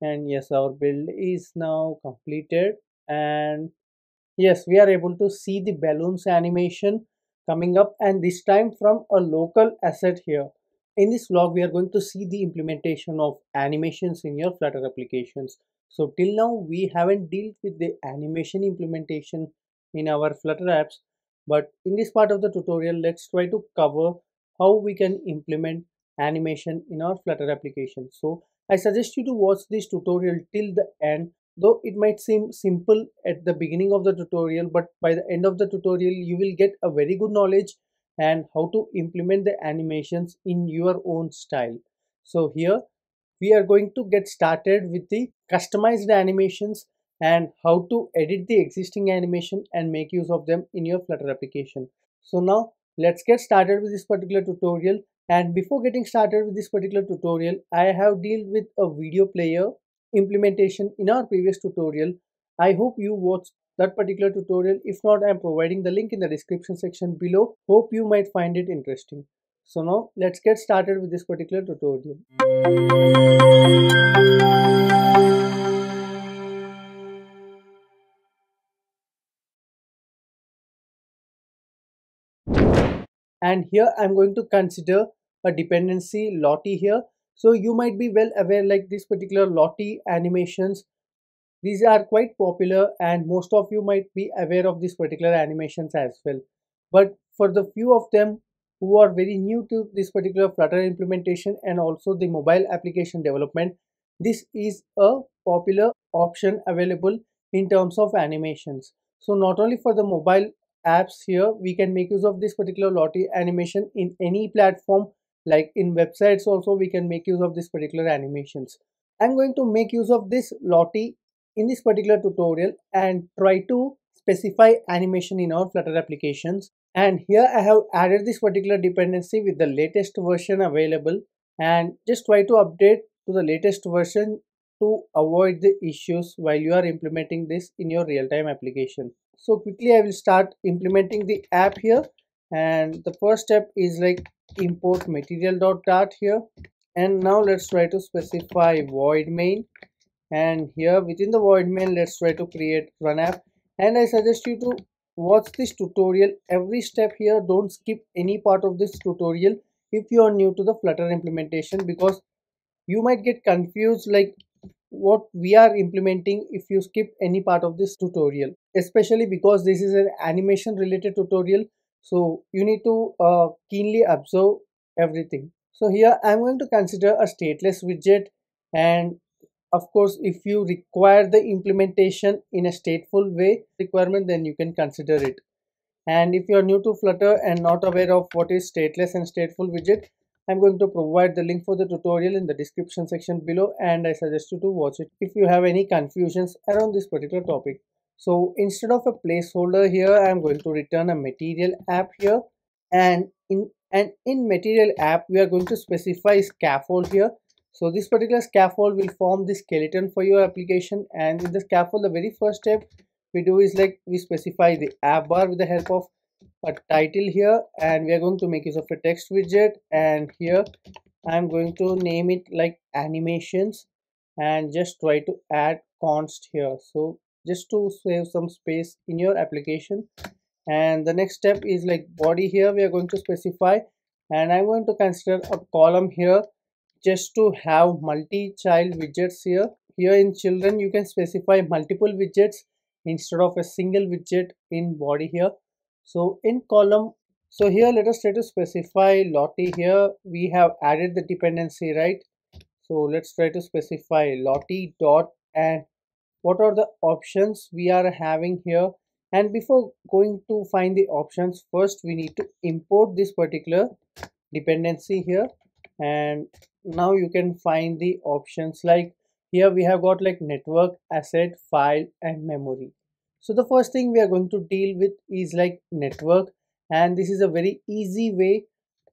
And yes, our build is now completed, and yes, we are able to see the balloons animation coming up, and this time from a local asset here. In this vlog, we are going to see the implementation of animations in your Flutter applications. So till now, we haven't dealt with the animation implementation in our Flutter apps, but in this part of the tutorial, let's try to cover how we can implement animation in our Flutter application. So I suggest you to watch this tutorial till the end. Though it might seem simple at the beginning of the tutorial, but by the end of the tutorial you will get a very good knowledge and how to implement the animations in your own style. So here we are going to get started with the customized animations and how to edit the existing animation and make use of them in your Flutter application. So now let's get started with this particular tutorial. And before getting started with this particular tutorial, I have dealt with a video player implementation in our previous tutorial. I hope you watched that particular tutorial. If not, I am providing the link in the description section below. Hope you might find it interesting. So now let's get started with this particular tutorial. And here I'm going to consider a dependency Lottie here. So you might be well aware, like this particular Lottie animations, these are quite popular and most of you might be aware of these particular animations as well. But for the few of them who are very new to this particular Flutter implementation and also the mobile application development, this is a popular option available in terms of animations. So not only for the mobile apps, here we can make use of this particular Lottie animation in any platform, like in websites also we can make use of this particular animations. I'm going to make use of this Lottie in this particular tutorial and try to specify animation in our Flutter applications. And here I have added this particular dependency with the latest version available, and just try to update to the latest version to avoid the issues while you are implementing this in your real-time application. So quickly I will start implementing the app here, and the first step is like import material.dart here. And now let's try to specify void main, and here within the void main let's try to create run app. And I suggest you to watch this tutorial every step here. Don't skip any part of this tutorial if you are new to the Flutter implementation, because you might get confused like what we are implementing if you skip any part of this tutorial, especially because this is an animation related tutorial. So you need to keenly observe everything. So here I'm going to consider a stateless widget, and of course if you require the implementation in a stateful way requirement, then you can consider it. And if you are new to Flutter and not aware of what is stateless and stateful widget, I'm going to provide the link for the tutorial in the description section below, and I suggest you to watch it if you have any confusions around this particular topic. So instead of a placeholder here, I'm going to return a material app here, and in material app we are going to specify scaffold here. So this particular scaffold will form the skeleton for your application, and in the scaffold the very first step we do is like we specify the app bar with the help of a title here, and we are going to make use of a text widget, and here I'm going to name it like animations and just try to add const here, so just to save some space in your application. And the next step is like body here we are going to specify, and I'm going to consider a column here just to have multi-child widgets here. Here in children you can specify multiple widgets instead of a single widget in body here. So in column, so here let us try to specify Lottie. Here we have added the dependency, right? So let's try to specify Lottie dot, and what are the options we are having here. And before going to find the options, first we need to import this particular dependency here. And now you can find the options, like here we have got like network, asset, file and memory. So the first thing we are going to deal with is like network, and this is a very easy way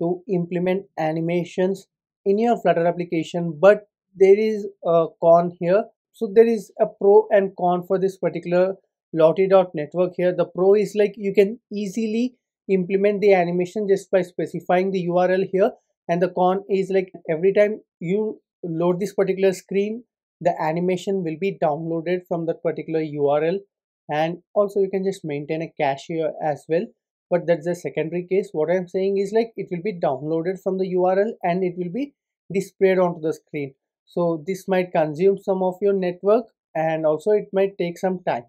to implement animations in your Flutter application, but there is a con here. So there is a pro and con for this particular Lottie.network here. The pro is like you can easily implement the animation just by specifying the URL here, and the con is like every time you load this particular screen the animation will be downloaded from that particular URL, and also you can just maintain a cache here as well. But that's a secondary case. What I'm saying is like it will be downloaded from the URL and it will be displayed onto the screen. So this might consume some of your network, and also it might take some time.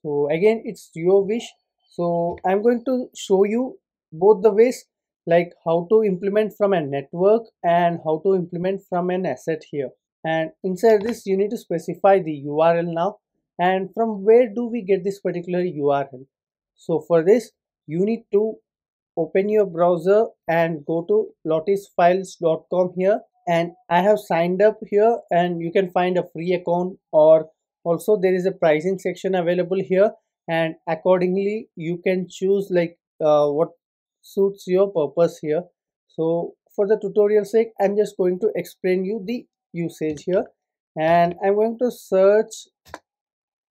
So again, it's your wish. So I'm going to show you both the ways, like how to implement from a network and how to implement from an asset here. And inside this you need to specify the URL now, and from where do we get this particular URL. So for this you need to open your browser and go to lottiesfiles.com here, and I have signed up here, and you can find a free account, or also there is a pricing section available here, and accordingly you can choose like what suits your purpose here. So for the tutorial sake I'm just going to explain you the usage here, and I'm going to search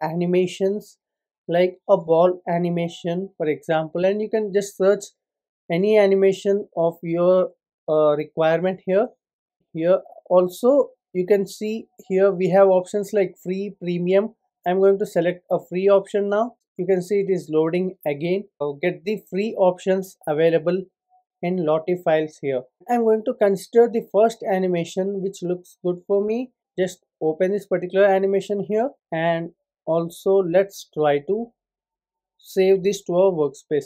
animations like a ball animation for example, and you can just search any animation of your requirement here. Here also you can see here we have options like free, premium. I'm going to select a free option now. You can see it is loading again. Get the free options available in Lottie files here. I'm going to consider the first animation which looks good for me. Just open this particular animation here, and also let's try to save this to our workspace.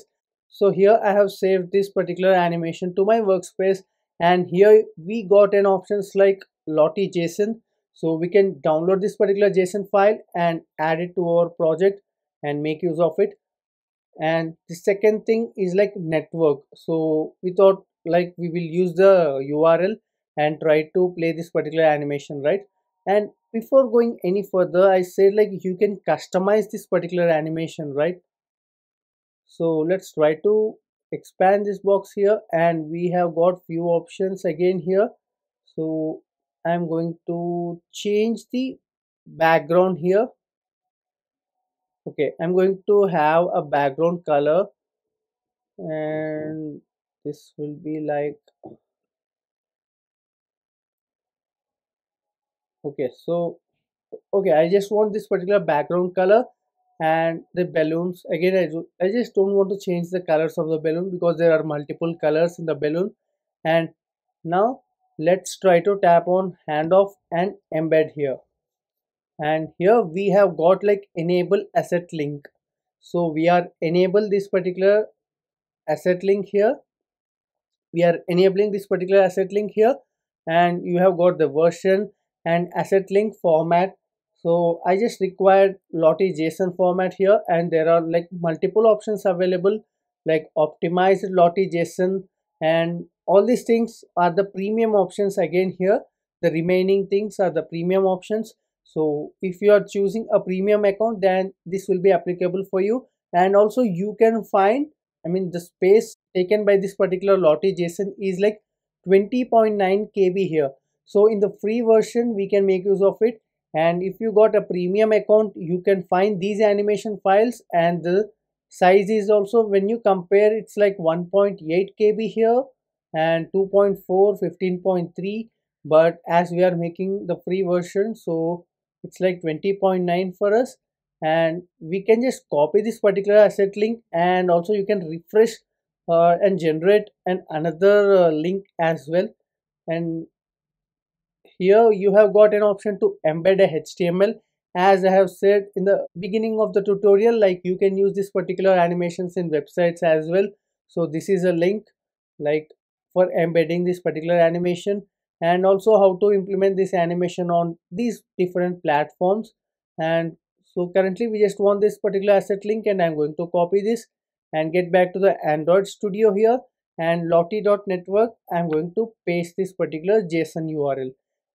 So here I have saved this particular animation to my workspace, and here we got an options like Lottie JSON. So we can download this particular JSON file and add it to our project and make use of it. And the second thing is like network. So we thought like we will use the URL and try to play this particular animation, right? And before going any further, I said like you can customize this particular animation, right? So let's try to expand this box here, and we have got few options again here. So I'm going to change the background here. Okay, I'm going to have a background color, and this will be like, okay, so okay, I just want this particular background color. And the balloons again, I just don't want to change the colors of the balloon because there are multiple colors in the balloon. And now let's try to tap on handoff and embed here, and here we have got like enable asset link. So we are enable this particular asset link here. We are enabling this particular asset link here, and you have got the version and asset link format. So I just required Lottie JSON format here, and there are like multiple options available like optimized Lottie JSON, and all these things are the premium options again here. The remaining things are the premium options. So if you are choosing a premium account, then this will be applicable for you. And also you can find, I mean, the space taken by this particular Lottie JSON is like 20.9 KB here. So in the free version, we can make use of it. And if you got a premium account, you can find these animation files, and the size is also, when you compare, it's like 1.8 KB here and 2.4, 15.3. But as we are making the free version, so it's like 20.9 for us, and we can just copy this particular asset link, and also you can refresh and generate another link as well. And here you have got an option to embed a HTML. As I have said in the beginning of the tutorial, like you can use this particular animations in websites as well. So this is a link like for embedding this particular animation, and also how to implement this animation on these different platforms. And so currently we just want this particular asset link, and I'm going to copy this and get back to the Android studio here, and lottie.network. I'm going to paste this particular JSON URL,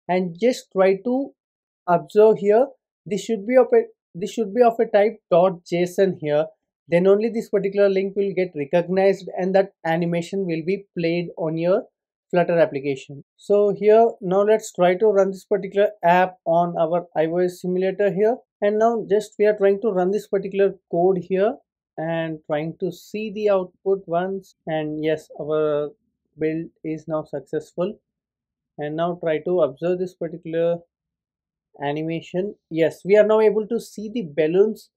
and just try to observe here. This should be of a type .json here. Then only this particular link will get recognized, and that animation will be played on your Flutter application. So here now let's try to run this particular app on our iOS simulator here. And now just we are trying to run this particular code here and trying to see the output once. And yes, our build is now successful. And now try to observe this particular animation. Yes, we are now able to see the balloons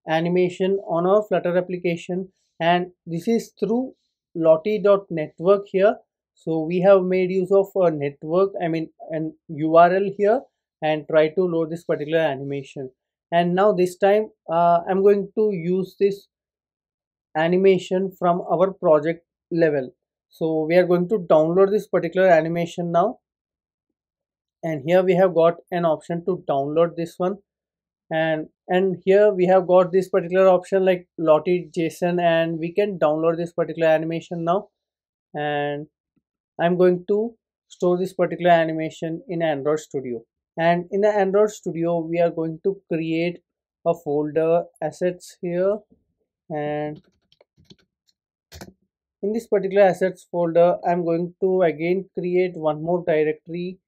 animation on our Flutter application, and this is through Lottie.network here. So we have made use of a network, I mean an URL here, and try to load this particular animation. And now this time I'm going to use this animation from our project level. So we are going to download this particular animation now, and here we have got an option to download this one, and here we have got this particular option like Lottie JSON, and we can download this particular animation now. And I'm going to store this particular animation in Android Studio, and in the Android Studio we are going to create a folder assets here. And in this particular assets folder I'm going to again create one more directory,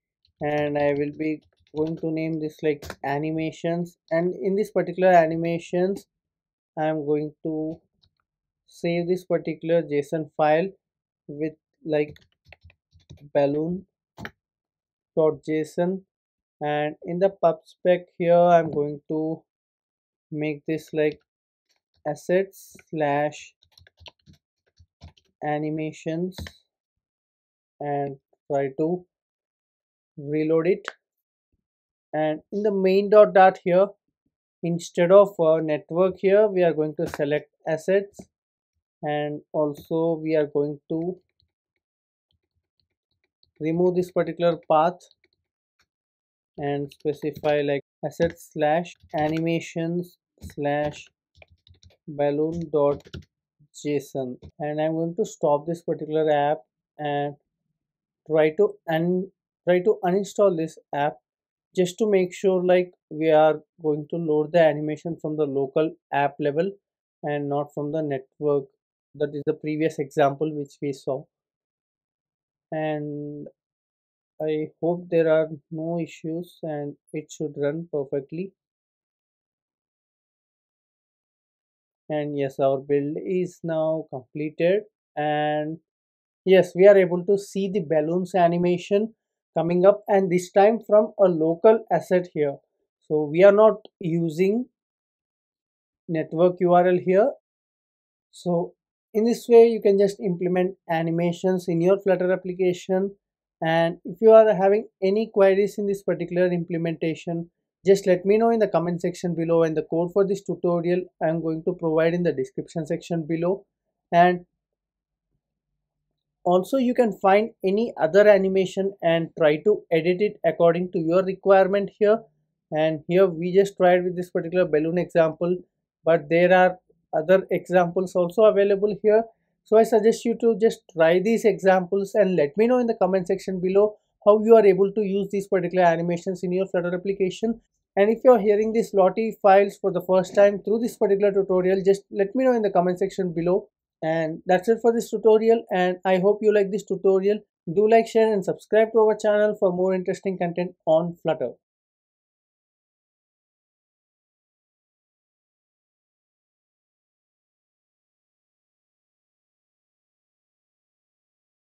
and I will be going to name this like animations. And in this particular animations I'm going to save this particular JSON file with like balloon.json. And in the pub spec here I'm going to make this like assets slash animations and try to reload it. And in the main dot here, instead of network here, we are going to select assets, and also we are going to remove this particular path and specify like assets slash animations slash balloon.json. And I'm going to stop this particular app and try to uninstall this app, just to make sure like we are going to load the animation from the local app level and not from the network. That is the previous example which we saw. And I hope there are no issues and it should run perfectly. And yes, our build is now completed, and yes, we are able to see the balloons animation coming up, and this time from a local asset here. So we are not using network URL here. So in this way you can just implement animations in your Flutter application. And if you are having any queries in this particular implementation, just let me know in the comment section below, and the code for this tutorial I am going to provide in the description section below. And also you can find any other animation and try to edit it according to your requirement here. And here we just tried with this particular balloon example, but there are other examples also available here. So I suggest you to just try these examples and let me know in the comment section below how you are able to use these particular animations in your Flutter application. And if you're hearing these Lottie files for the first time through this particular tutorial, just let me know in the comment section below. And that's it for this tutorial, and I hope you like this tutorial. Do like, share and subscribe to our channel for more interesting content on Flutter.